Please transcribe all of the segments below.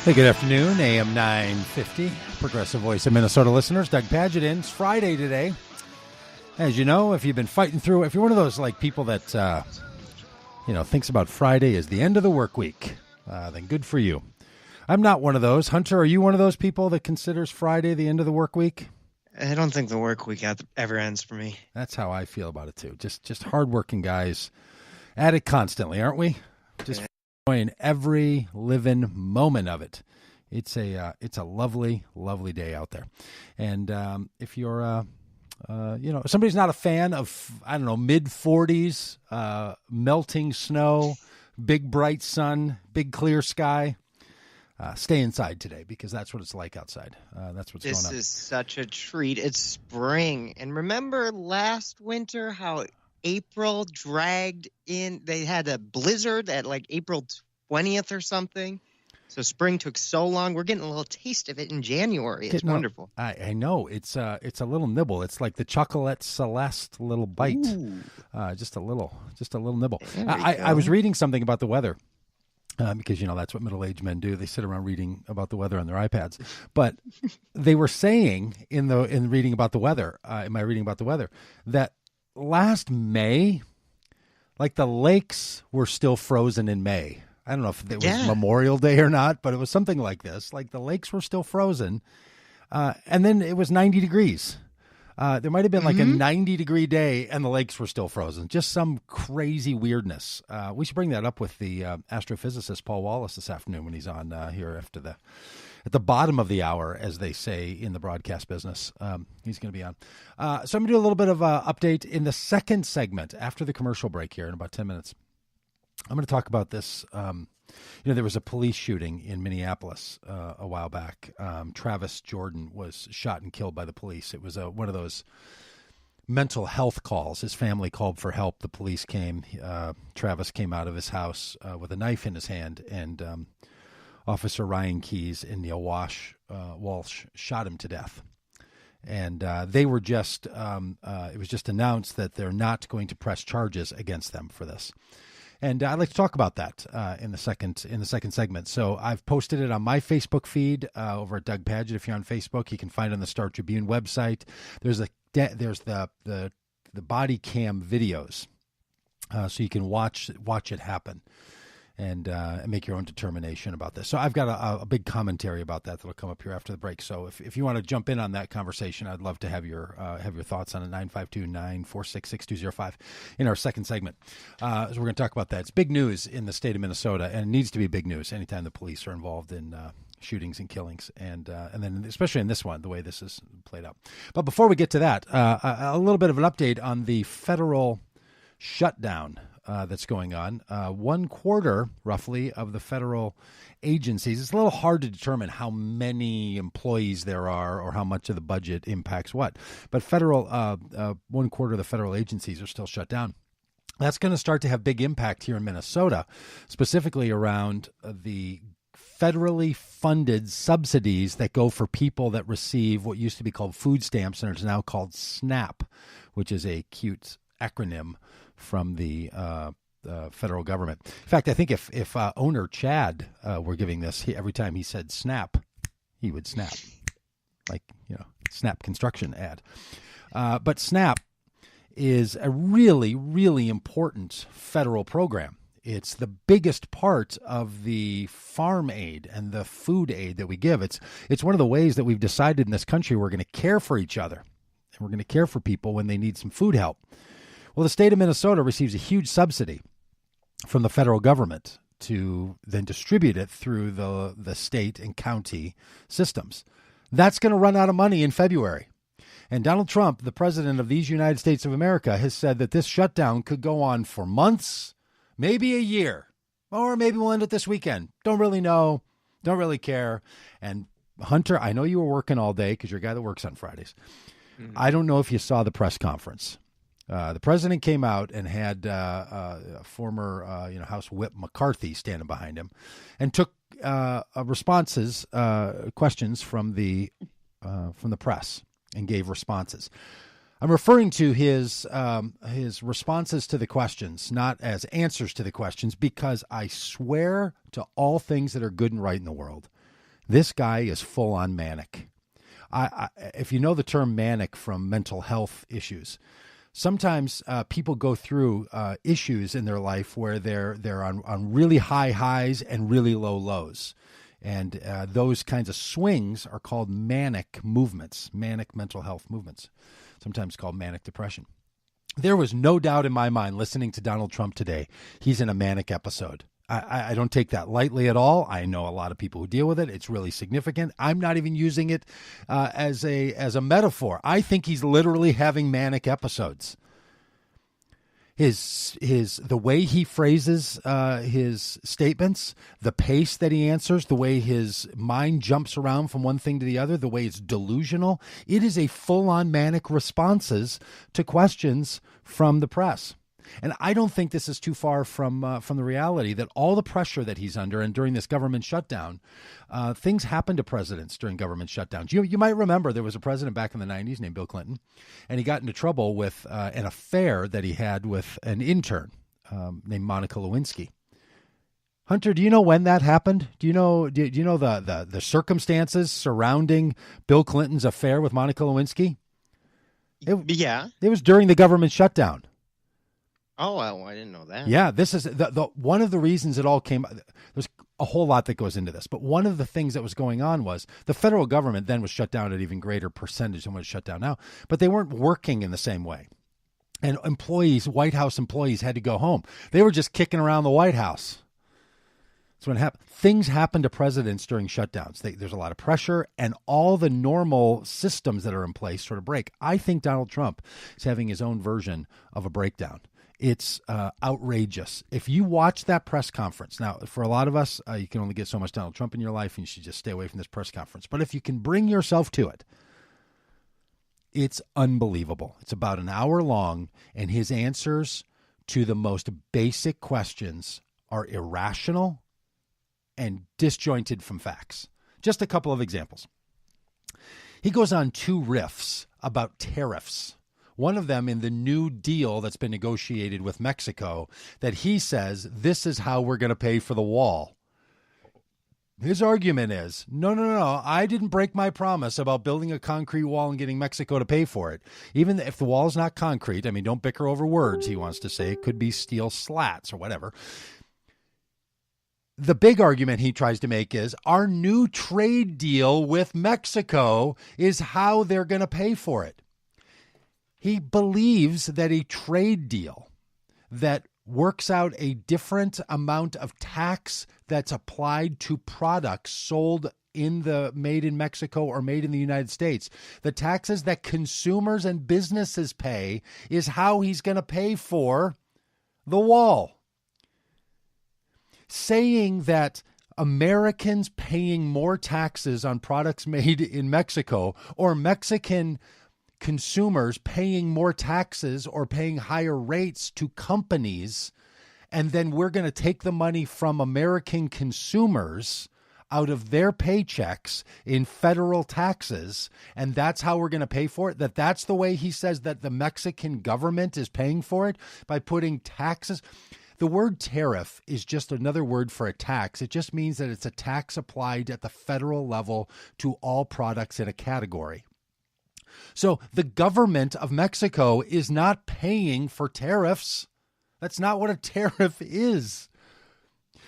Hey, good afternoon, AM 950, Progressive Voice of Minnesota listeners. Doug Padgett in. It's Friday today. As you know, if you've been fighting through, if you're one of those like people that, thinks about Friday as the end of the work week, then good for you. I'm not one of those. Hunter, are you one of those people that considers Friday the end of the work week? I don't think the work week ever ends for me. That's how I feel about it, too. Just hardworking guys at it constantly, aren't we? Just enjoying every living moment of it. It's a lovely, lovely day out there. And if you're, if somebody's not a fan of, mid-40s, melting snow, big bright sun, big clear sky, stay inside today because that's what it's like outside. That's what's going on. This is such a treat. It's spring. And remember last winter how April dragged in? They had a blizzard at like April 20th or something. So spring took so long. We're getting a little taste of it in January. It's wonderful. I know. It's a little nibble. It's like the Chocolate Celeste little bite. Just a little nibble. I was reading something about the weather. Because, that's what middle-aged men do. They sit around reading about the weather on their iPads. But they were saying in reading about the weather, that last May, like the lakes were still frozen in May. I don't know if it was Memorial Day or not, but it was something like this. Like the lakes were still frozen. And then it was 90 degrees. There might have been like a 90-degree day and the lakes were still frozen. Just some crazy weirdness. We should bring that up with the astrophysicist Paul Wallace this afternoon when he's on here at the bottom of the hour, as they say in the broadcast business. He's going to be on. So I'm going to do a little bit of update in the second segment after the commercial break here in about 10 minutes. I'm going to talk about this. There was a police shooting in Minneapolis a while back. Travis Jordan was shot and killed by the police. It was one of those mental health calls. His family called for help. The police came. Travis came out of his house with a knife in his hand, and Officer Ryan Keyes and Neil Walsh shot him to death. And they were just it was just announced that they're not going to press charges against them for this. And I'd like to talk about that in the second segment. So I've posted it on my Facebook feed over at Doug Padgett. If you're on Facebook, you can find it on the Star Tribune website. There's the body cam videos, so you can watch it happen and make your own determination about this. So I've got a big commentary about that that'll come up here after the break. So if you want to jump in on that conversation, I'd love to have your thoughts on it. 952-946-6205 in our second segment. So we're going to talk about that. It's big news in the state of Minnesota, and it needs to be big news anytime the police are involved in shootings and killings, and then especially in this one, the way this is played out. But before we get to that, a little bit of an update on the federal shutdown that's going on. 1/4, roughly, of the federal agencies. It's a little hard to determine how many employees there are or how much of the budget impacts what. But 1/4 of the federal agencies are still shut down. That's going to start to have big impact here in Minnesota, specifically around the federally funded subsidies that go for people that receive what used to be called food stamps and is now called SNAP, which is a cute acronym from the federal government. In fact, I think if owner Chad were giving this, every time he said snap, he would snap. Like, snap construction ad. But SNAP is a really, really important federal program. It's the biggest part of the farm aid and the food aid that we give. It's one of the ways that we've decided in this country we're going to care for each other. And we're going to care for people when they need some food help. Well, the state of Minnesota receives a huge subsidy from the federal government to then distribute it through the state and county systems. That's going to run out of money in February. And Donald Trump, the president of these United States of America, has said that this shutdown could go on for months, maybe a year, or maybe we'll end it this weekend. Don't really know. Don't really care. And Hunter, I know you were working all day because you're a guy that works on Fridays. Mm-hmm. I don't know if you saw the press conference. The president came out and had former House Whip McCarthy standing behind him, and took questions from the press, and gave responses. I'm referring to his responses to the questions, not as answers to the questions, because I swear to all things that are good and right in the world, This guy is full on manic. If you know the term manic from mental health issues, sometimes people go through issues in their life where they're on really high highs and really low lows. And those kinds of swings are called manic movements, manic mental health movements, sometimes called manic depression. There was no doubt in my mind listening to Donald Trump today, he's in a manic episode. I don't take that lightly at all. I know a lot of people who deal with it. It's really significant. I'm not even using it as a metaphor. I think he's literally having manic episodes. The way he phrases his statements, the pace that he answers, the way his mind jumps around from one thing to the other, the way it's delusional, it is a full-on manic responses to questions from the press. And I don't think this is too far from the reality that all the pressure that he's under, and during this government shutdown, things happen to presidents during government shutdowns. You might remember there was a president back in the 90s named Bill Clinton, and he got into trouble with an affair that he had with an intern named Monica Lewinsky. Hunter, do you know when that happened? Do you know the circumstances surrounding Bill Clinton's affair with Monica Lewinsky? Yeah. It was during the government shutdown. Oh, well, I didn't know that. Yeah, this is the one of the reasons it all came. There's a whole lot that goes into this, but one of the things that was going on was the federal government then was shut down at even greater percentage than what it's shut down now, but they weren't working in the same way. And employees, White House employees, had to go home. They were just kicking around the White House. That's when it happened. Things happen to presidents during shutdowns. There's a lot of pressure, and all the normal systems that are in place sort of break. I think Donald Trump is having his own version of a breakdown. It's outrageous. If you watch that press conference, now, for a lot of us, you can only get so much Donald Trump in your life, and you should just stay away from this press conference. But if you can bring yourself to it, it's unbelievable. It's about an hour long, and his answers to the most basic questions are irrational and disjointed from facts. Just a couple of examples. He goes on two riffs about tariffs. One of them in the new deal that's been negotiated with Mexico, that he says, this is how we're going to pay for the wall. His argument is, no, I didn't break my promise about building a concrete wall and getting Mexico to pay for it. Even if the wall is not concrete, I mean, don't bicker over words, he wants to say. It could be steel slats or whatever. The big argument he tries to make is our new trade deal with Mexico is how they're going to pay for it. He believes that a trade deal that works out a different amount of tax that's applied to products sold in the made in Mexico or made in the United States, the taxes that consumers and businesses pay, is how he's going to pay for the wall. Saying that Americans paying more taxes on products made in Mexico, or Mexican consumers paying more taxes or paying higher rates to companies, and then we're going to take the money from American consumers out of their paychecks in federal taxes, and that's how we're going to pay for it, that's the way he says that the Mexican government is paying for it, by putting taxes. The word tariff is just another word for a tax. It just means that it's a tax applied at the federal level to all products in a category. So the government of Mexico is not paying for tariffs. That's not what a tariff is.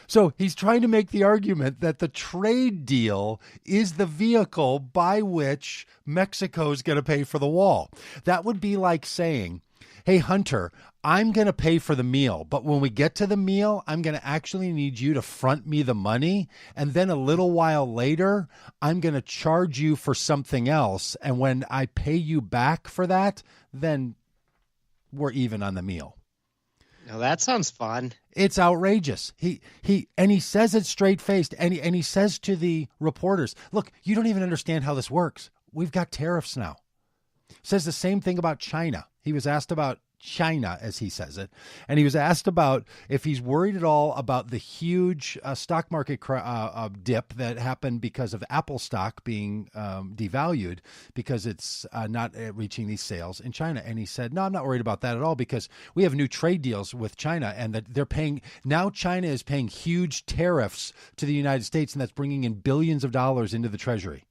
So he's trying to make the argument that the trade deal is the vehicle by which Mexico is going to pay for the wall. That would be like saying, hey, Hunter, I'm going to pay for the meal, but when we get to the meal, I'm going to actually need you to front me the money. And then a little while later, I'm going to charge you for something else. And when I pay you back for that, then we're even on the meal. Now that sounds fun. It's outrageous. He says it straight faced, and he says to the reporters, look, you don't even understand how this works. We've got tariffs now. Says the same thing about China. He was asked about China, as he says it. And he was asked about if he's worried at all about the huge stock market dip that happened because of Apple stock being devalued because it's not reaching these sales in China. And he said, no, I'm not worried about that at all because we have new trade deals with China and that they're paying, now China is paying huge tariffs to the United States, and that's bringing in billions of dollars into the Treasury.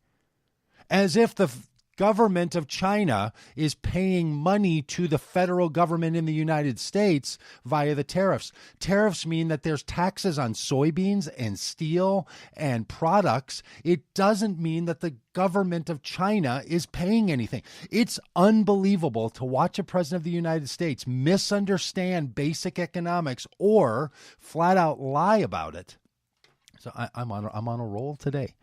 As if the government of China is paying money to the federal government in the United States via the tariffs. Tariffs mean that there's taxes on soybeans and steel and products. It doesn't mean that the government of China is paying anything. It's unbelievable to watch a president of the United States misunderstand basic economics or flat out lie about it. So I'm on a roll today.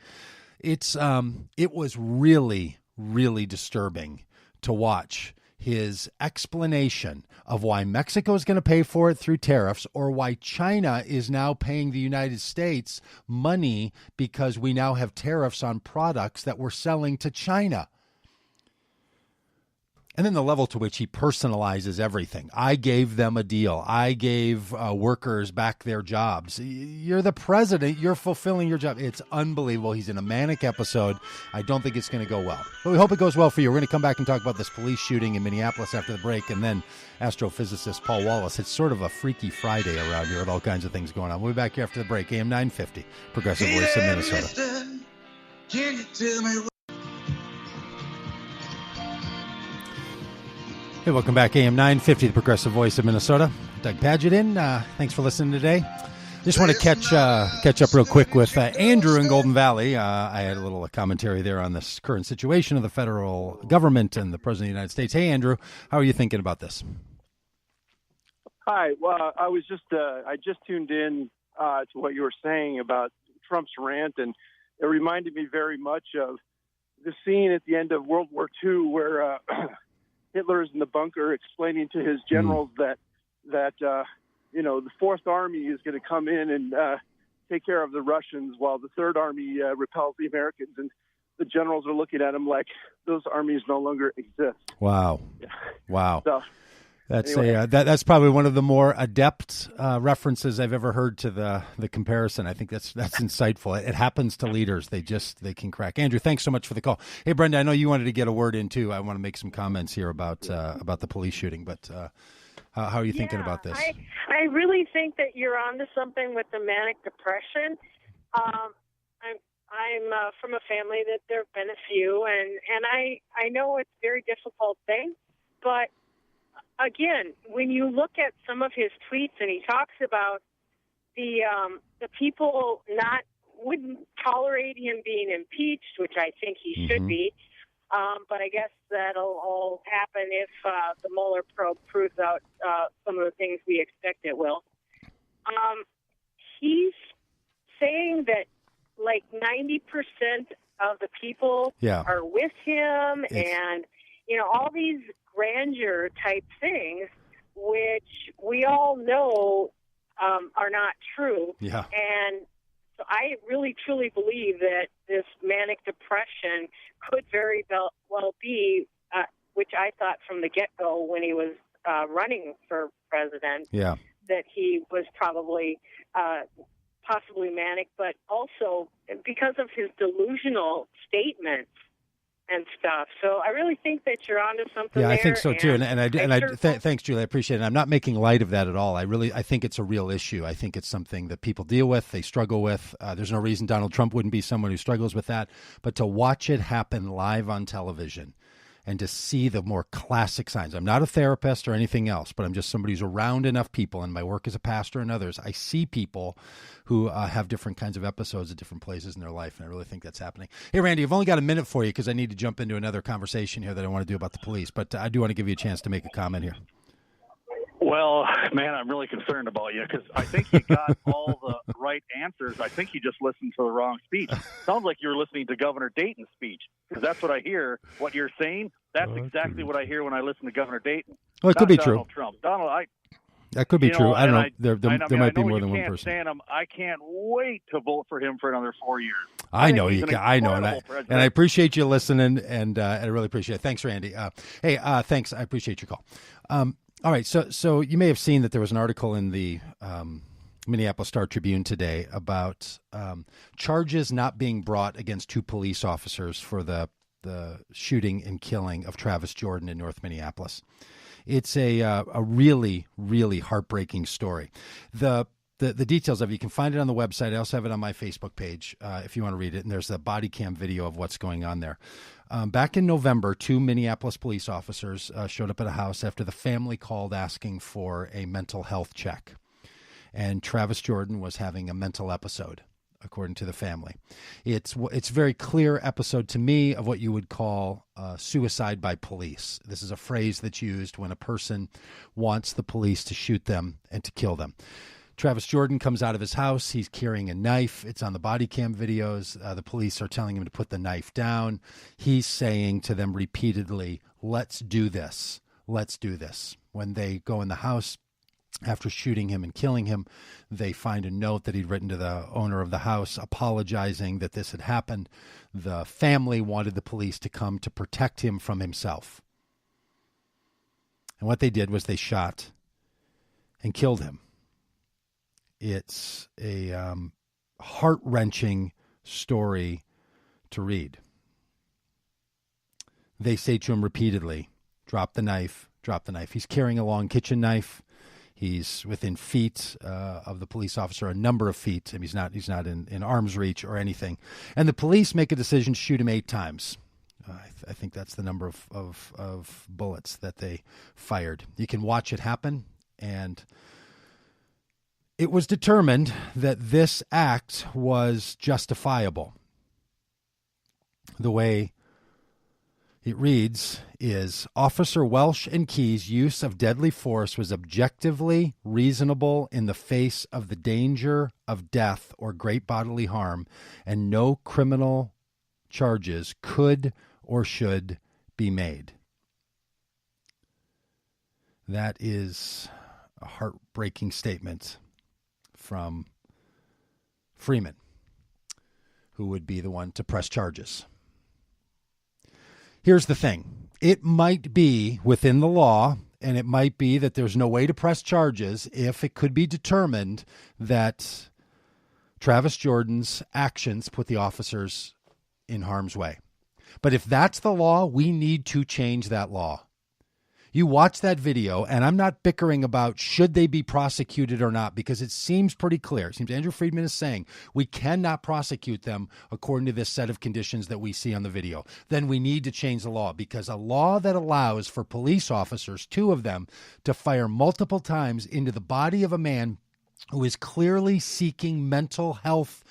It was really disturbing to watch his explanation of why Mexico is going to pay for it through tariffs or why China is now paying the United States money because we now have tariffs on products that we're selling to China. And then the level to which he personalizes everything. I gave them a deal. I gave workers back their jobs. You're the president. You're fulfilling your job. It's unbelievable. He's in a manic episode. I don't think it's going to go well. But we hope it goes well for you. We're going to come back and talk about this police shooting in Minneapolis after the break, and then astrophysicist Paul Wallace. It's sort of a Freaky Friday around here with all kinds of things going on. We'll be back here after the break. AM 950, Progressive Voice of Minnesota. Can you tell me? Hey, welcome back. AM 950, the Progressive Voice of Minnesota. Doug Padgett in. Thanks for listening today. Just want to catch up real quick with Andrew in Golden Valley. I had a little commentary there on this current situation of the federal government and the President of the United States. Hey, Andrew, how are you thinking about this? Hi. Well, I just tuned in to what you were saying about Trump's rant, and it reminded me very much of the scene at the end of World War II where Hitler is in the bunker explaining to his generals that the Fourth Army is going to come in and take care of the Russians while the Third Army repels the Americans. And the generals are looking at him like those armies no longer exist. Wow. Yeah. Wow. So, that's anyway. That's probably one of the more adept references I've ever heard to the comparison. I think that's insightful. It happens to leaders. They can crack. Andrew, thanks so much for the call. Hey, Brenda, I know you wanted to get a word in too. I want to make some comments here about the police shooting, but how are you thinking about this? I really think that you're onto something with the manic depression. I'm from a family that there have been a few, and I know it's a very difficult thing, but again, when you look at some of his tweets and he talks about the people wouldn't tolerate him being impeached, which I think he should be, but I guess that'll all happen if the Mueller probe proves out some of the things we expect it will. He's saying that like 90% of the people are with him, and all these grandeur type things, which we all know are not true. Yeah. And so I really truly believe that this manic depression could very well be, which I thought from the get-go when he was running for president, that he was probably possibly manic, but also because of his delusional statements and stuff. So I really think that you're onto something. Yeah, there, I think so too. Thanks, Julie. I appreciate it. I'm not making light of that at all. I think it's a real issue. I think it's something that people deal with, they struggle with. There's no reason Donald Trump wouldn't be someone who struggles with that. But to watch it happen live on television and to see the more classic signs. I'm not a therapist or anything else, but I'm just somebody who's around enough people, and my work as a pastor and others. I see people who have different kinds of episodes at different places in their life, and I really think that's happening. Hey, Randy, I've only got a minute for you because I need to jump into another conversation here that I want to do about the police, but I do want to give you a chance to make a comment here. Well, man, I'm really concerned about you because I think you got all the right answers. I think you just listened to the wrong speech. Sounds like you're listening to Governor Dayton's speech because that's what I hear. What you're saying, that's exactly what I hear when I listen to Governor Dayton. Well, it could be Donald true. Trump. Donald, that could be true. I don't know. There might be more than one person. Stand him. I can't wait to vote for him for another 4 years. I know you can. I know, and I appreciate you listening, and I really appreciate it. Thanks, Randy. Hey, thanks. I appreciate your call. All right. So you may have seen that there was an article in the Minneapolis Star Tribune today about charges not being brought against two police officers for the shooting and killing of Travis Jordan in North Minneapolis. It's a really, really heartbreaking story. The details of it, you can find it on the website. I also have it on my Facebook page if you want to read it. And there's a body cam video of what's going on there. Back in November, two Minneapolis police officers showed up at a house after the family called asking for a mental health check. And Travis Jordan was having a mental episode, according to the family. It's a very clear episode to me of what you would call suicide by police. This is a phrase that's used when a person wants the police to shoot them and to kill them. Travis Jordan comes out of his house. He's carrying a knife. It's on the body cam videos. The police are telling him to put the knife down. He's saying to them repeatedly, "Let's do this. Let's do this." When they go in the house, after shooting him and killing him, they find a note that he'd written to the owner of the house apologizing that this had happened. The family wanted the police to come to protect him from himself. And what they did was they shot and killed him. It's a heart-wrenching story to read. They say to him repeatedly, "Drop the knife, drop the knife." He's carrying a long kitchen knife. He's within feet of the police officer, a number of feet, and he's not in arm's reach or anything. And the police make a decision to shoot him 8 times. I think that's the number of bullets that they fired. You can watch it happen, and it was determined that this act was justifiable. The way it reads is, Officer Welsh and Key's use of deadly force was objectively reasonable in the face of the danger of death or great bodily harm, and no criminal charges could or should be made. That is a heartbreaking statement from Freeman, who would be the one to press charges. Here's the thing. It might be within the law, and it might be that there's no way to press charges if it could be determined that Travis Jordan's actions put the officers in harm's way. But if that's the law, we need to change that law. You watch that video, and I'm not bickering about should they be prosecuted or not, because it seems pretty clear. It seems Andrew Friedman is saying we cannot prosecute them according to this set of conditions that we see on the video. Then we need to change the law, because a law that allows for police officers, 2 of them, to fire multiple times into the body of a man who is clearly seeking mental health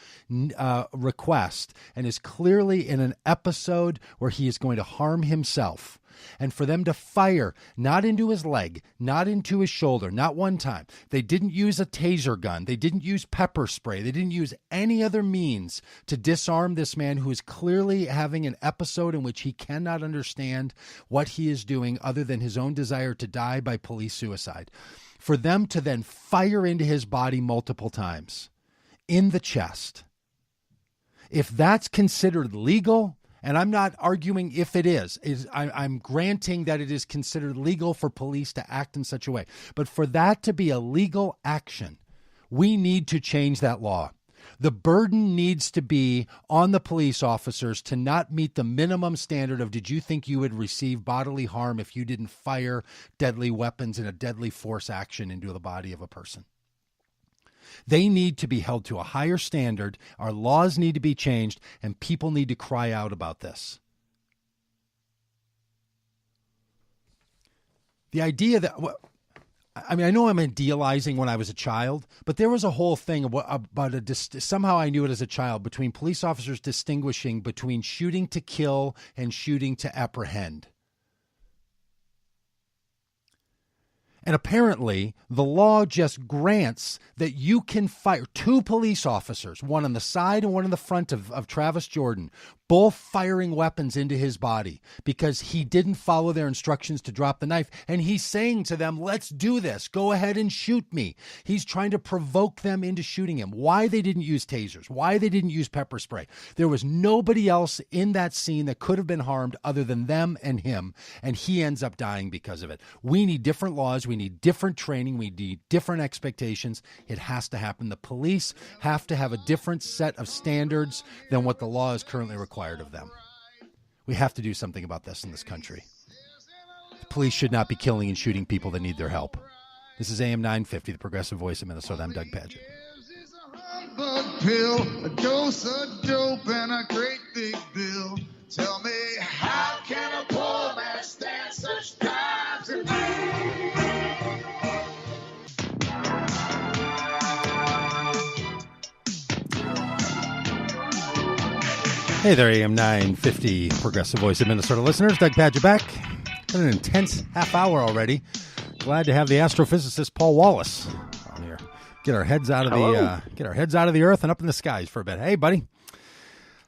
request and is clearly in an episode where he is going to harm himself. And for them to fire not into his leg, not into his shoulder, not one time. They didn't use a taser gun. They didn't use pepper spray. They didn't use any other means to disarm this man who is clearly having an episode in which he cannot understand what he is doing other than his own desire to die by police suicide. For them to then fire into his body multiple times in the chest. If that's considered legal, and I'm not arguing if it is I'm granting that it is considered legal for police to act in such a way. But for that to be a legal action, we need to change that law. The burden needs to be on the police officers to not meet the minimum standard of, did you think you would receive bodily harm if you didn't fire deadly weapons in a deadly force action into the body of a person? They need to be held to a higher standard. Our laws need to be changed, and people need to cry out about this. The idea that, I mean, I know I'm idealizing when I was a child, but there was a whole thing about somehow I knew it as a child, between police officers distinguishing between shooting to kill and shooting to apprehend. And apparently, the law just grants that you can fire 2 police officers, one on the side and one on the front of Travis Jordan, both firing weapons into his body because he didn't follow their instructions to drop the knife. And he's saying to them, let's do this. Go ahead and shoot me. He's trying to provoke them into shooting him. Why they didn't use tasers, why they didn't use pepper spray. There was nobody else in that scene that could have been harmed other than them and him. And he ends up dying because of it. We need different laws. We need different training. We need different expectations. It has to happen. The police have to have a different set of standards than what the law is currently required of them. We have to do something about this in this country. The police should not be killing and shooting people that need their help. This is AM 950, the progressive voice of Minnesota. I'm Doug Padgett. Pill, a dose of dope, and a great big bill. Tell me, how can a poor man stand such times and Hey there, AM 950, progressive voice of Minnesota listeners. Doug Padgett back. Been an intense half hour already. Glad to have the astrophysicist Paul Wallace on here. Get our heads out of the earth and up in the skies for a bit. Hey, buddy.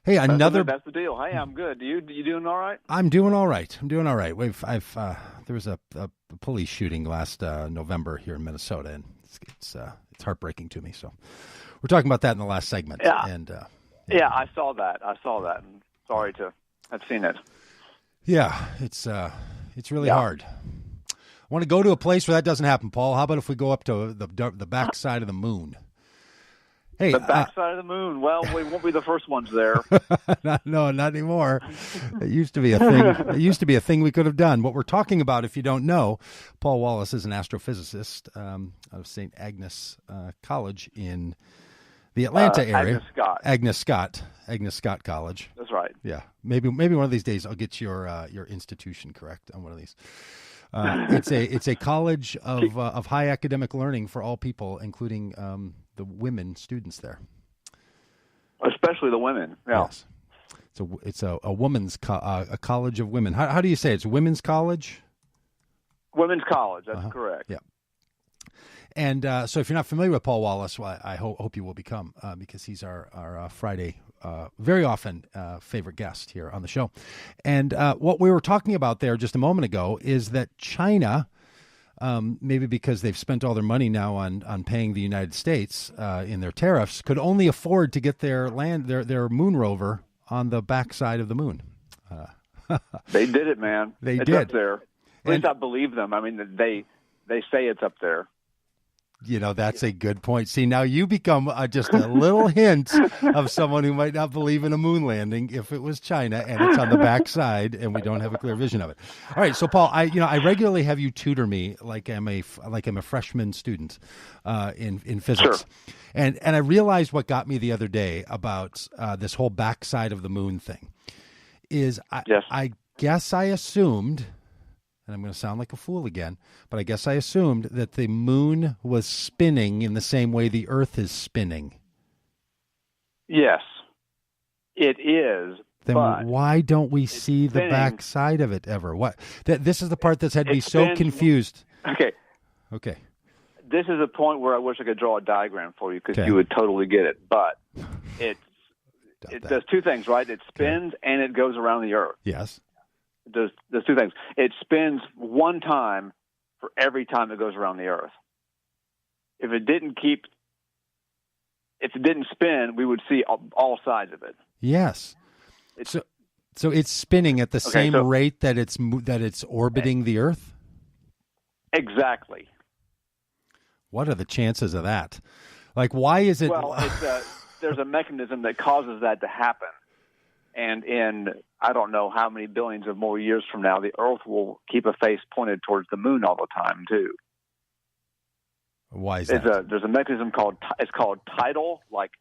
Hey, That's the deal. Hey, I'm good. You doing all right? I'm doing all right. There was a police shooting last November here in Minnesota, and it's heartbreaking to me. So we're talking about that in the last segment. Yeah. And yeah, I saw that. And sorry to have seen it. Yeah, it's really hard. I want to go to a place where that doesn't happen, Paul. How about if we go up to the backside of the moon? Hey, the backside of the moon. Well, we won't be the first ones there. No, not anymore. It used to be a thing. It used to be a thing we could have done. What we're talking about, if you don't know, Paul Wallace is an astrophysicist out of St. Agnes College in the Atlanta area. Agnes Scott College. That's right. Yeah, maybe one of these days I'll get your institution correct on one of these. It's a college of high academic learning for all people, including the women students there. Especially the women. Yeah. Yes. It's a women's a college of women. How do you say it? It's a women's college? Women's college. That's correct. Yeah. And so if you're not familiar with Paul Wallace, well, I hope you will become because he's our Friday, very often favorite guest here on the show. And what we were talking about there just a moment ago is that China, maybe because they've spent all their money now on paying the United States in their tariffs, could only afford to get their moon rover on the backside of the moon. They did it, man. It's did. Up there. At least I believe them. I mean, they say it's up there. You know, that's a good point. See, now you become just a little hint of someone who might not believe in a moon landing if it was China and it's on the backside and we don't have a clear vision of it. All right, so Paul, I regularly have you tutor me like I'm a freshman student in physics. Sure. And I realized what got me the other day about this whole backside of the moon thing is I guess I assumed, and I'm going to sound like a fool again, but I guess I assumed that the moon was spinning in the same way the Earth is spinning. Yes, it is. Then why don't we see the backside of it ever? This is the part that's had me so confused. Okay. This is a point where I wish I could draw a diagram for you because you would totally get it. But it does two things, right? It spins and it goes around the Earth. Yes. There's two things. It spins one time for every time it goes around the Earth. If it didn't spin, we would see all sides of it. Yes. So it's spinning at the same rate that it's orbiting the Earth? Exactly. What are the chances of that? Like, why is it? Well, there's a mechanism that causes that to happen. And in, I don't know how many billions of more years from now, the Earth will keep a face pointed towards the moon all the time, too. Why is that? There's a mechanism called tidal, like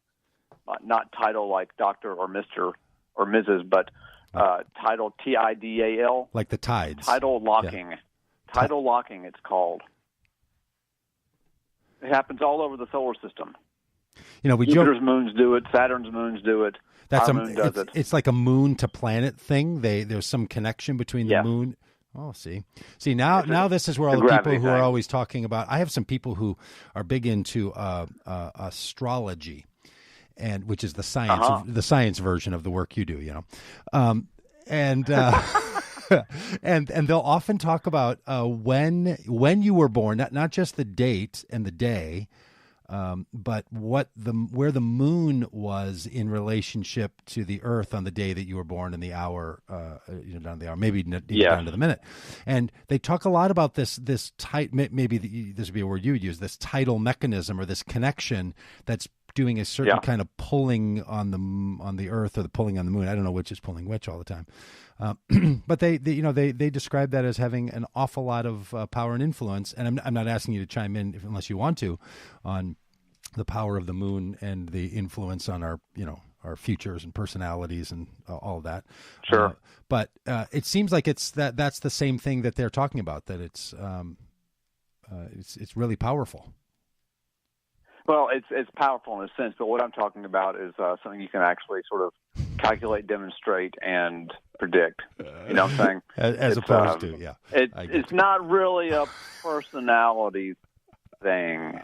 not title like Dr. or Mr. or Mrs., but tidal, Tidal. Like the tides. Tidal locking. Yeah. Tidal locking, it's called. It happens all over the solar system. You know, Jupiter's moons do it. Saturn's moons do it. Our moon does it. It's like a moon to planet thing. There's some connection between the moon. Oh, see, now this is where all the people who are always talking about. I have some people who are big into astrology, and which is the science version of the work you do, and and they'll often talk about when you were born, not just the date and the day, but where the moon was in relationship to the Earth on the day that you were born, and the hour, down to the hour, maybe down to the minute. And they talk a lot about this maybe this would be a word you would use, this tidal mechanism or this connection that's doing a certain kind of pulling on the Earth or the pulling on the moon. I don't know which is pulling which all the time. But they describe that as having an awful lot of power and influence. And I'm not asking you to chime in unless you want to on the power of the moon and the influence on our futures and personalities and all of that. Sure. But it seems like that's the same thing that they're talking about, that it's really powerful. Well, it's powerful in a sense, but what I'm talking about is something you can actually sort of calculate, demonstrate, and predict. You know what I'm saying? As opposed to, yeah. It's not really a personality thing.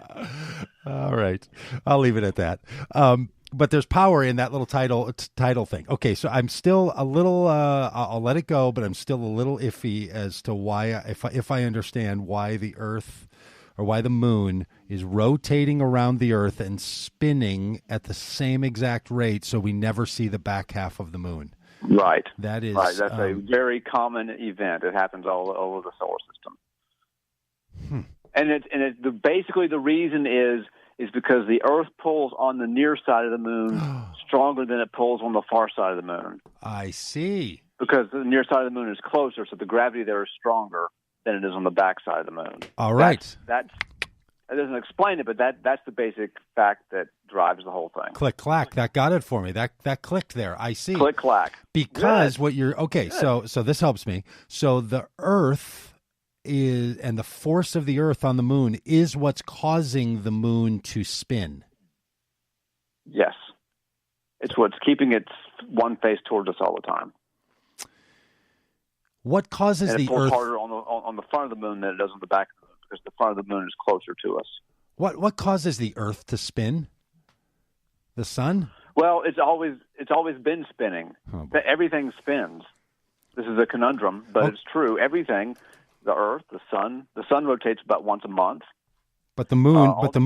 All right. I'll leave it at that. But there's power in that little title thing. Okay, so I'm still a little, I'll let it go, but I'm still a little iffy as to why, if I understand why the Earth or why the moon is rotating around the Earth and spinning at the same exact rate, so we never see the back half of the moon. Right. That is right. That's a very common event. It happens all over the solar system. And basically the reason is because the Earth pulls on the near side of the moon stronger than it pulls on the far side of the moon. I see. Because the near side of the moon is closer, so the gravity there is stronger than it is on the back side of the moon. All right. That doesn't explain it, but that's the basic fact that drives the whole thing. Click clack, that got it for me. That clicked there. I see. Click clack. Because what you're okay. Good. So this helps me. So the Earth is, and the force of the Earth on the moon is what's causing the moon to spin. Yes, it's what's keeping its one face towards us all the time. What causes and it the pulls Earth harder on the front of the moon than it does on the back of the moon, because the front of the moon is closer to us. What causes the Earth to spin? The sun? Well, it's always been spinning. Everything spins. This is a conundrum, but it's true. Everything, the Earth, the sun rotates about once a month. But the moon, all the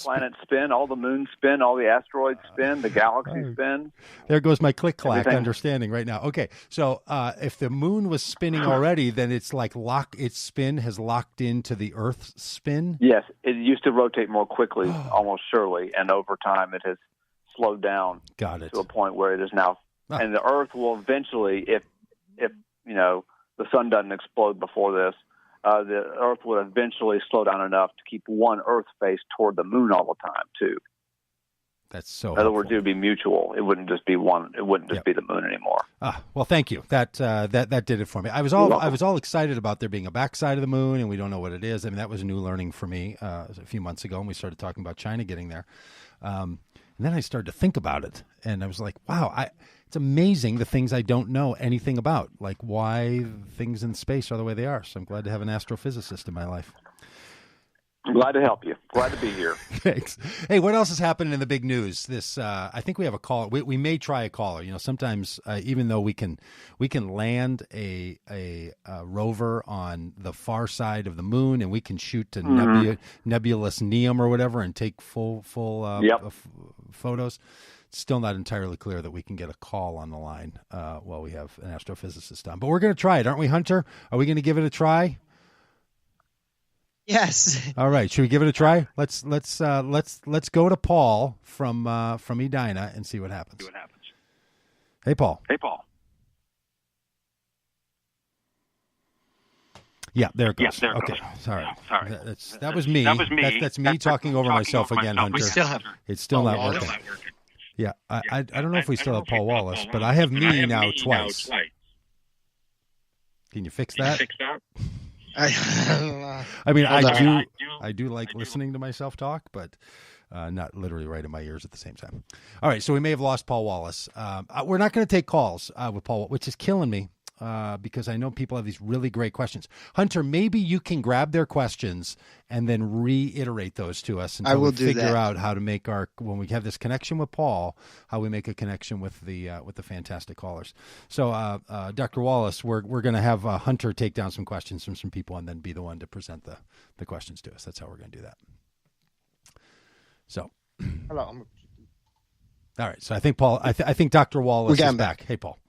planets spin, all the moons spin, all the asteroids spin, the galaxies spin. There goes my click-clack understanding right now. Okay, so if the moon was spinning already, then it's like its spin has locked into the Earth's spin? Yes, it used to rotate more quickly, almost surely, and over time it has slowed down to a point where it is now. And the Earth will eventually, if the sun doesn't explode before this, the Earth would eventually slow down enough to keep one Earth face toward the moon all the time, too. That's so. In other words, it would be mutual. It wouldn't just be one. It wouldn't just be the moon anymore. Well, thank you. That did it for me. I was all excited about there being a backside of the moon, and we don't know what it is. I mean, that was new learning for me a few months ago, and we started talking about China getting there. And then I started to think about it, and I was like, wow, it's amazing the things I don't know anything about, like why things in space are the way they are. So I'm glad to have an astrophysicist in my life. I'm glad to help you. Glad to be here. Thanks. Hey, what else is happening in the big news? I think we have a caller. We may try a caller. Sometimes even though we can land a rover on the far side of the moon, and we can shoot to nebulous Neum or whatever and take full photos. It's still not entirely clear that we can get a call on the line while we have an astrophysicist on. But we're going to try it, aren't we, Hunter? Are we going to give it a try? Yes. All right. Should we give it a try? Let's go to Paul from Edina and see what happens. Hey, Paul. Yeah, there it goes. Okay. Sorry. That was me. That's me talking over myself again, Hunter. It's still not working. Yeah, I don't know if we still have Paul Wallace, but I have me now twice. Can you fix that? I mean, I do like listening to myself talk, but not literally right in my ears at the same time. All right, so we may have lost Paul Wallace. We're not going to take calls with Paul, which is killing me. because I know people have these really great questions. Hunter, maybe you can grab their questions and then reiterate those to us until we figure out how to make when we have this connection with Paul, how we make a connection with the fantastic callers. So, Dr. Wallace, we're going to have Hunter take down some questions from some people and then be the one to present the questions to us. That's how we're going to do that. So, hello. All right. So I think Paul. I think Dr. Wallace is back. Hey, Paul.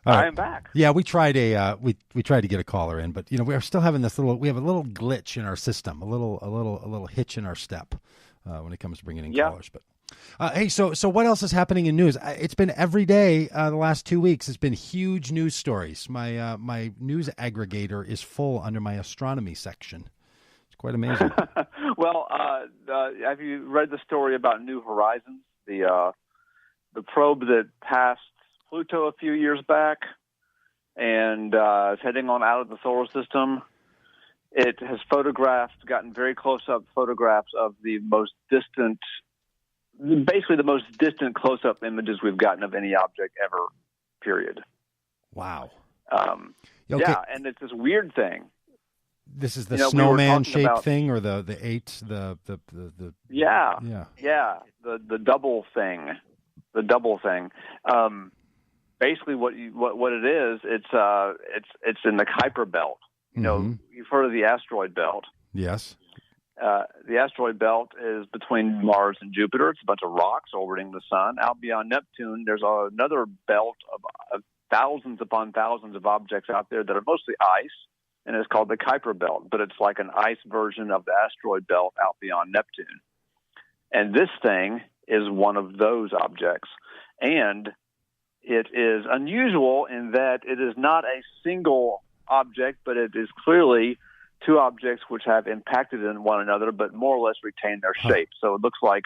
I am back. Yeah, we tried we tried to get a caller in, but we're still having we have a little glitch in our system, a little hitch in our step when it comes to bringing in callers. But hey, so what else is happening in news? It's been every day the last 2 weeks. It's been huge news stories. My news aggregator is full under my astronomy section. It's quite amazing. Well, have you read the story about New Horizons, the probe that passed Pluto a few years back and is heading on out of the solar system? It has gotten very close-up photographs of the most distant close-up images we've gotten of any object ever, period. Wow. Okay. Yeah, and it's this weird thing. This is the snowman-shaped thing, or the eight, the double thing, basically, what it is, it's in the Kuiper belt. You've heard of the asteroid belt. Yes. The asteroid belt is between Mars and Jupiter. It's a bunch of rocks orbiting the sun. Out beyond Neptune, there's another belt of thousands upon thousands of objects out there that are mostly ice, and it's called the Kuiper belt. But it's like an ice version of the asteroid belt out beyond Neptune. And this thing is one of those objects. And it is unusual in that it is not a single object, but it is clearly two objects which have impacted in one another, but more or less retain their shape. So it looks like,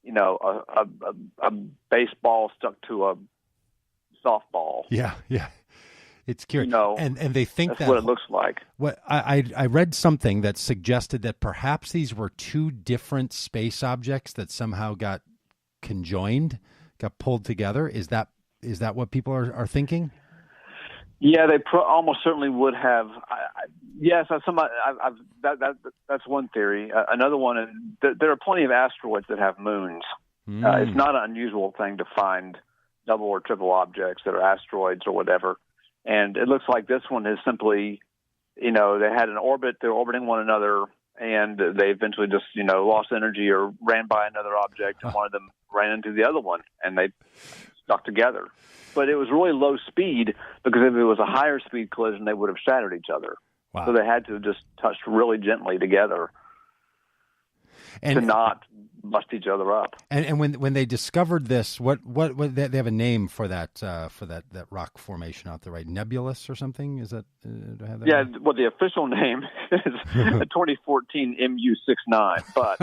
a baseball stuck to a softball. Yeah. It's curious. And they think that's what it looks like. What I read something that suggested that perhaps these were two different space objects that somehow got conjoined, got pulled together. Is that what people are thinking? Yeah, they almost certainly would have. Yes, that's one theory. Another one, there are plenty of asteroids that have moons. It's not an unusual thing to find double or triple objects that are asteroids or whatever. And it looks like this one is simply, they had an orbit, they're orbiting one another, and they eventually just, lost energy or ran by another object, and one of them ran into the other one, and they stuck together. But it was really low speed, because if it was a higher speed collision, they would have shattered each other. Wow. So they had to just touch really gently together to not bust each other up. And when they discovered this, what they have a name for that rock formation out there, right? Nebulous or something? Is that? Do I have that right? Well, the official name is 2014 MU69, but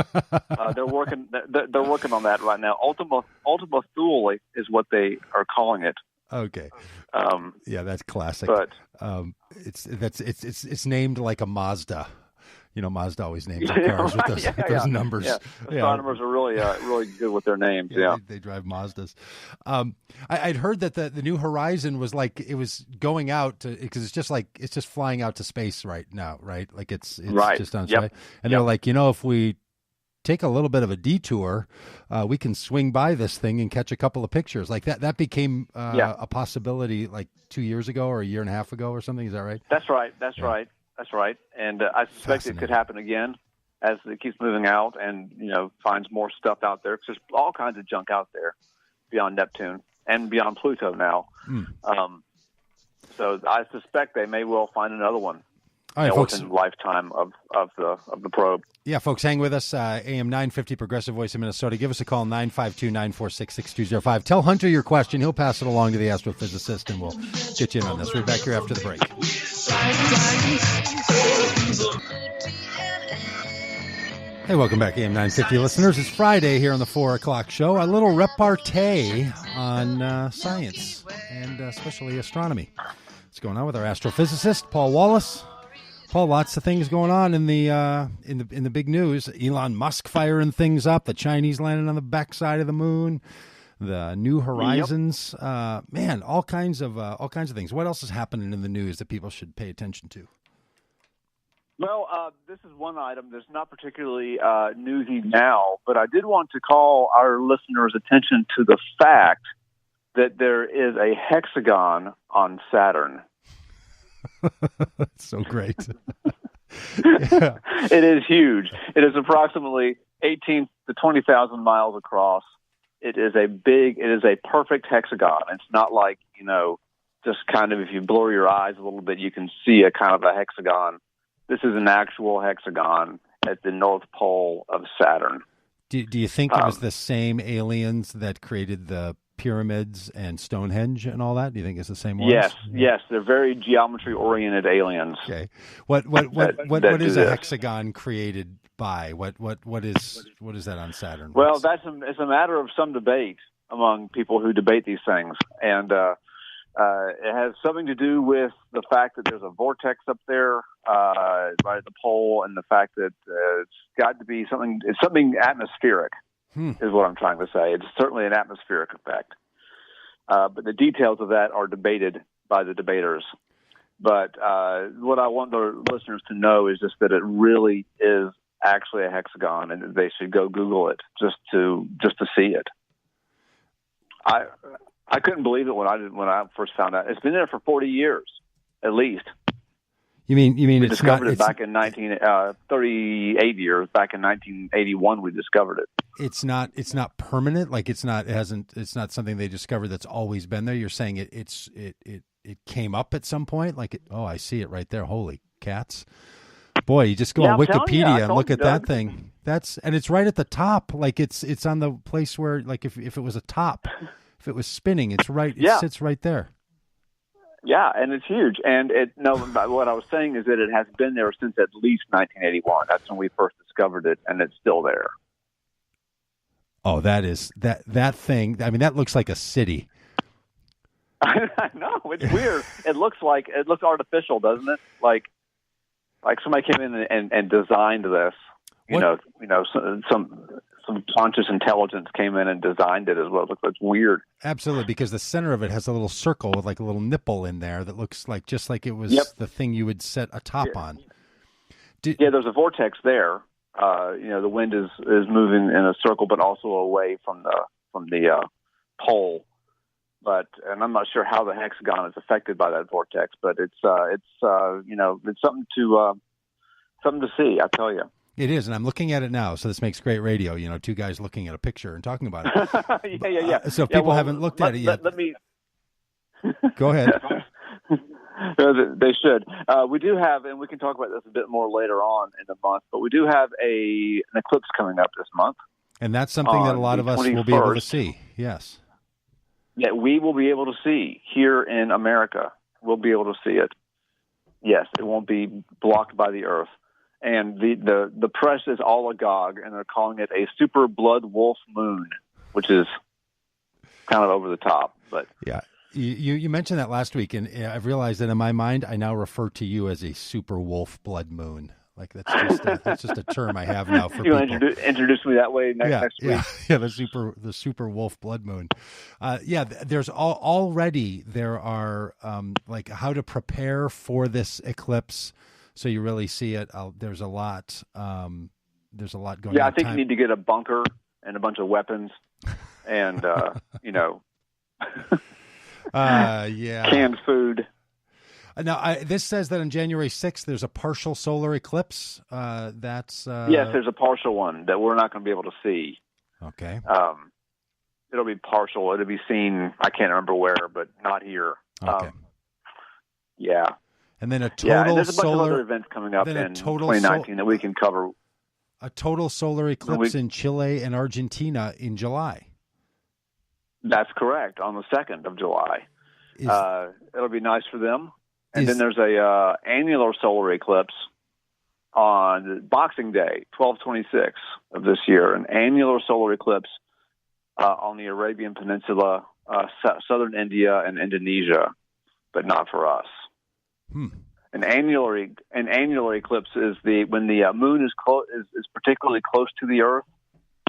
they're working on that right now. Ultima Thule is what they are calling it. Okay. That's classic. But it's named like a Mazda. Mazda always names their cars with those numbers. Yeah. Astronomers are really good with their names. Yeah. They drive Mazdas. I'd heard that the New Horizon was like it was going out because it's just flying out to space right now, right? Like it's right. just on space. And they're like, if we take a little bit of a detour, we can swing by this thing and catch a couple of pictures. Like that became a possibility like 2 years ago or a year and a half ago or something. Is that right? That's right. That's right. And I suspect it could happen again as it keeps moving out and, finds more stuff out there. Because there's all kinds of junk out there beyond Neptune and beyond Pluto now. So I suspect they may well find another one. All right, folks. Within the lifetime of the probe. Yeah, folks, hang with us. AM 950 Progressive Voice of Minnesota. Give us a call, 952-946-6205. Tell Hunter your question. He'll pass it along to the astrophysicist, and we'll get you in on this. We're back here after the break. Hey, welcome back, AM 950 listeners. It's Friday here on the 4 o'clock show. A little repartee on science and especially astronomy. What's going on with our astrophysicist, Paul Wallace? Paul, lots of things going on in the big news. Elon Musk firing things up. The Chinese landing on the backside of the moon. the New Horizons. Man, all kinds of things. What else is happening in the news that people should pay attention to? Well, this is one item that's not particularly newsy now, but I did want to call our listeners' attention to the fact that there is a hexagon on Saturn. That's so great. Yeah. It is huge. It is approximately 18 to 20,000 miles across. It is a perfect hexagon. It's not like, just kind of if you blur your eyes a little bit, you can see a kind of a hexagon. This is an actual hexagon at the North Pole of Saturn. Do you think it was the same aliens that created the pyramids and Stonehenge and all that? Do you think it's the same ones? Yes. They're very geometry-oriented aliens. Okay. What is a hexagon created by? What is that on Saturn? Well, it's a matter of some debate among people who debate these things, and it has something to do with the fact that there's a vortex up there right at the pole, and the fact that it's got to be something. It's something atmospheric, is what I'm trying to say. It's certainly an atmospheric effect, but the details of that are debated by the debaters. But what I want the listeners to know is just that it really is actually a hexagon, and they should go Google it just to see it. I couldn't believe it when I first found out. It's been there for 40 years, at least. You mean we discovered it back in 38 years. Back in 1981, we discovered it. It's not permanent. Like it's not something they discovered that's always been there. You're saying it came up at some point. I see it right there. Holy cats! Boy, you just go on Wikipedia and look at that thing. And it's right at the top. Like it's on the place where, like, if it was a top. If it was spinning, it's right. It sits right there. Yeah, and it's huge. And what I was saying is that it has been there since at least 1981. That's when we first discovered it, and it's still there. Oh, that thing. I mean, that looks like a city. I know, it's weird. It looks artificial, doesn't it? Like somebody came in and designed this. Some conscious intelligence came in and designed it as well. It's weird. Absolutely, because the center of it has a little circle with like a little nipple in there that looks like just like it was the thing you would set a top on. There's a vortex there. The wind is moving in a circle, but also away from the pole. And I'm not sure how the hexagon is affected by that vortex, but it's something to see. I tell you. It is, and I'm looking at it now, so this makes great radio. Two guys looking at a picture and talking about it. Yeah. So if people haven't looked at it yet. Let me... Go ahead. They should. We do have, and we can talk about this a bit more later on in the month, but we do have an eclipse coming up this month. And that's something that a lot of us will be able to see, yes. That we will be able to see here in America. We'll be able to see it. Yes, it won't be blocked by the Earth. And the press is all agog, and they're calling it a super blood wolf moon, which is kind of over the top. But yeah, you mentioned that last week, and I've realized that in my mind, I now refer to you as a super wolf blood moon. Like that's just a term I have now for people. You introduce me that way next week. Yeah, the super wolf blood moon. There's already there are like how to prepare for this eclipse. So you really see it. There's a lot going on. Yeah, I think you need to get a bunker and a bunch of weapons and, canned food. Now, this says that on January 6th, there's a partial solar eclipse. Yes, there's a partial one that we're not going to be able to see. Okay. It'll be partial. It'll be seen, I can't remember where, but not here. Okay. Yeah. And then a total and there's a bunch solar of other events coming up in 2019 that we can cover. A total solar eclipse in Chile and Argentina in July. That's correct, on the 2nd of July. It'll be nice for them. And then there's a annular solar eclipse on Boxing Day, 12/26 of this year. An annular solar eclipse on the Arabian Peninsula, southern India, and Indonesia, but not for us. An annular eclipse is when the moon is particularly close to the Earth,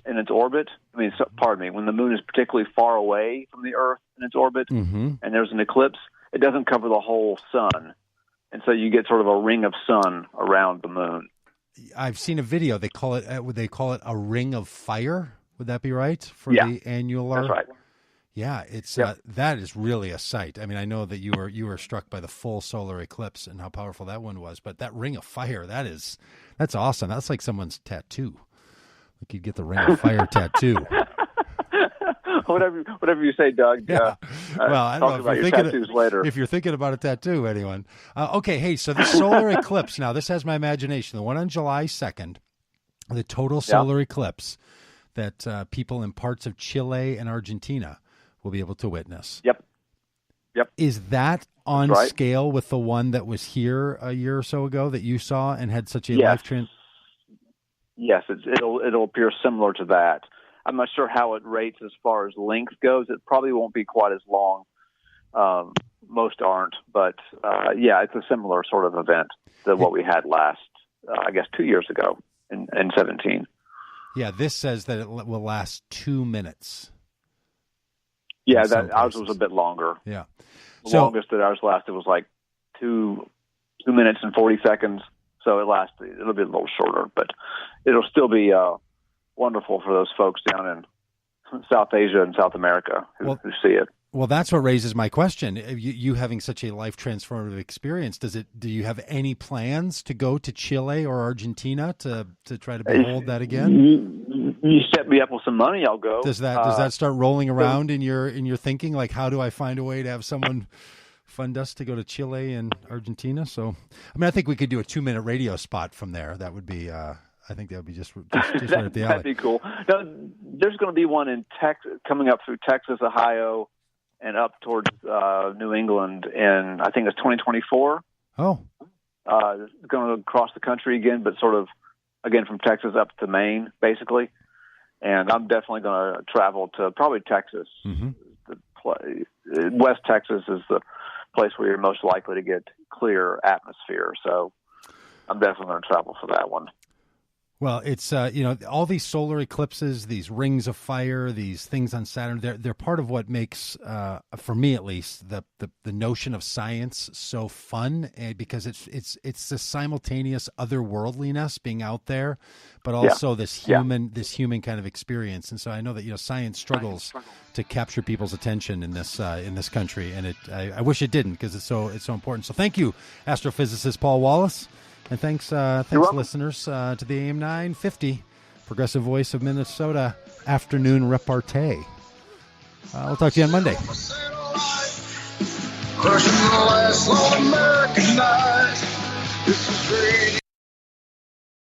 in its orbit, when the moon is particularly far away from the Earth in its orbit, and there's an eclipse, it doesn't cover the whole sun. And so you get sort of a ring of sun around the moon. I've seen a video. They call it, would they call it a ring of fire? Would that be right? For the annular? That's right. Yeah, it's that is really a sight. I mean, I know that you were struck by the full solar eclipse and how powerful that one was, but that ring of fire, that's awesome. That's like someone's tattoo. Like you'd get the ring of fire tattoo. Whatever you say, Doug. Yeah. Well, I don't know about your tattoos later. If you're thinking about a tattoo, anyone. Okay, hey, so the solar eclipse. Now, this has my imagination. The one on July 2nd, the total solar eclipse that people in parts of Chile and Argentina will be able to witness. Yep. Is that on scale with the one that was here a year or so ago that you saw and had such a life trend? Yes, it'll appear similar to that. I'm not sure how it rates as far as length goes. It probably won't be quite as long. Most aren't, but it's a similar sort of event to what we had last, 2 years ago in 2017. Yeah, this says that it will last 2 minutes. Yeah, ours was a bit longer. Yeah. The longest that ours lasted was like 2 minutes and 40 seconds. So it'll be a little shorter, but it'll still be wonderful for those folks down in South Asia and South America who see it. Well, that's what raises my question. You having such a life transformative experience, do you have any plans to go to Chile or Argentina to try to behold that again? You set me up with some money, I'll go. Does that start rolling around in your thinking? Like, how do I find a way to have someone fund us to go to Chile and Argentina? So, I think we could do a 2-minute radio spot from there. That would be, I think that would be just right up the alley. That'd be cool. No, there's going to be one in Texas, coming up through Texas, Ohio, and up towards New England in, I think it's 2024. Oh. It's going to cross the country again, but sort of, again, from Texas up to Maine, basically. And I'm definitely going to travel to probably Texas. West Texas is the place where you're most likely to get clear atmosphere. So I'm definitely going to travel for that one. Well, it's all these solar eclipses, these rings of fire, these things on Saturn. They're part of what makes, for me at least, the notion of science so fun, because it's the simultaneous otherworldliness being out there, but also this human kind of experience. And so I know that science struggles to capture people's attention in this country, and I wish it didn't, because it's so important. So thank you, astrophysicist Paul Wallace. And thanks, listeners, to the AM 950 Progressive Voice of Minnesota afternoon repartee. We'll talk to you on Monday. Crushing the last lone American night. This is